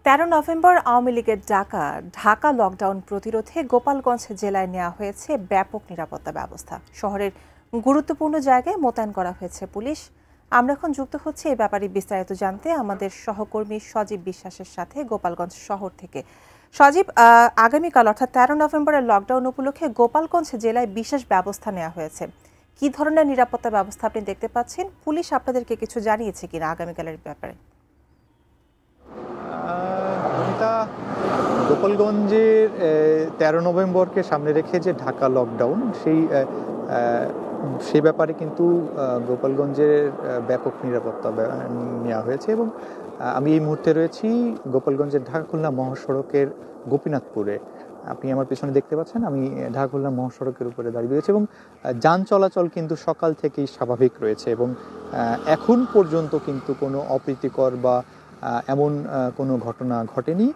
13 November Awami লীগের Dhaka lockdown প্রতিরোধে গোপালগঞ্জ জেলায় নেওয়া হয়েছে ব্যাপক নিরাপত্তা ব্যবস্থা। শহরের গুরুত্বপূর্ণ জায়গায় মোতায়েন করা হয়েছে পুলিশ। আমরা এখন যুক্ত হচ্ছে এই ব্যাপারে বিস্তারিত জানতে আমাদের সহকর্মী সজীব বিশ্বাসের সাথে গোপালগঞ্জ শহর থেকে। সজীব, আগামীকাল অর্থাৎ 13 নভেম্বরের লকডাউন উপলক্ষে গোপালগঞ্জ জেলায় বিশেষ ব্যবস্থা নেওয়া হয়েছে। কি ধরনের নিরাপত্তা ব্যবস্থা আপনি দেখতে পাচ্ছেন? পুলিশ আপনাদেরকে কিছু জানিয়েছে কিনা আগামীকালের ব্যাপারে? গোপালগঞ্জের 13 নভেম্বরকে সামনে রেখে যে ঢাকা লকডাউন সেই ব্যাপারে কিন্তু গোপালগঞ্জের ব্যাপক নিরাপত্তা নেওয়া হয়েছে এবং আমি এই মুহূর্তে রয়েছি গোপালগঞ্জের ঢাকা খুলনা মহাসড়কের গোপীনাথপুরে। আপনি আমার পেছনে দেখতে পাচ্ছেন, আমি ঢাকা খুলনা মহাসড়কের উপরে দাঁড়িয়ে রয়েছে এবং যান চলাচল কিন্তু সকাল থেকেই স্বাভাবিক রয়েছে এবং এখন পর্যন্ত কিন্তু কোনো অপ্রীতিকর বা এমন কোনো ঘটনা ঘটেনি।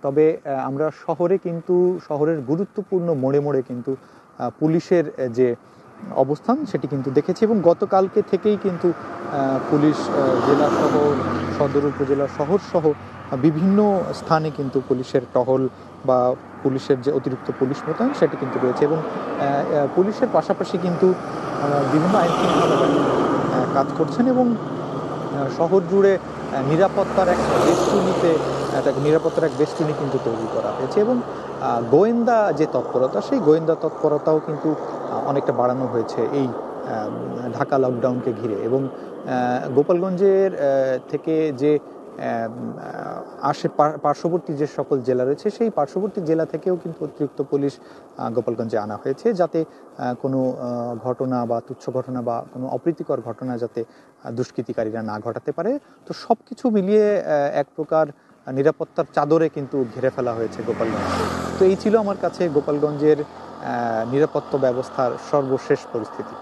তবে আমরা শহরের গুরুত্বপূর্ণ মোড়ে মোড়ে কিন্তু পুলিশের যে অবস্থান সেটি কিন্তু দেখেছি এবং গতকালকে থেকেই কিন্তু পুলিশ জেলা শহর, সদর উপজেলা শহর সহ বিভিন্ন স্থানে কিন্তু পুলিশের টহল বা পুলিশের যে অতিরিক্ত পুলিশ মোতায়েন সেটি কিন্তু রয়েছে এবং পুলিশের পাশাপাশি কিন্তু বিভিন্ন আইন শৃঙ্খলা বাহিনী কাজ করছেন এবং শহর জুড়ে নিরাপত্তার এক বেষ্টনী কিন্তু তৈরি করা হয়েছে এবং গোয়েন্দা যে তৎপরতা, সেই গোয়েন্দা তৎপরতাও কিন্তু অনেকটা বাড়ানো হয়েছে এই ঢাকা লকডাউনকে ঘিরে এবং গোপালগঞ্জের থেকে যে পার্শ্ববর্তী যে সকল জেলা রয়েছে সেই পার্শ্ববর্তী জেলা থেকেও কিন্তু অতিরিক্ত পুলিশ গোপালগঞ্জে আনা হয়েছে, যাতে কোনো ঘটনা বা তুচ্ছ ঘটনা বা কোনো অপ্রীতিকর ঘটনা যাতে দুষ্কৃতিকারীরা না ঘটাতে পারে। তো সবকিছু মিলিয়ে এক প্রকার নিরাপত্তার চাদরে কিন্তু ঘিরে ফেলা হয়েছে গোপালগঞ্জ। তো এই ছিল আমার কাছে গোপালগঞ্জের নিরাপত্তা ব্যবস্থার সর্বশেষ পরিস্থিতি।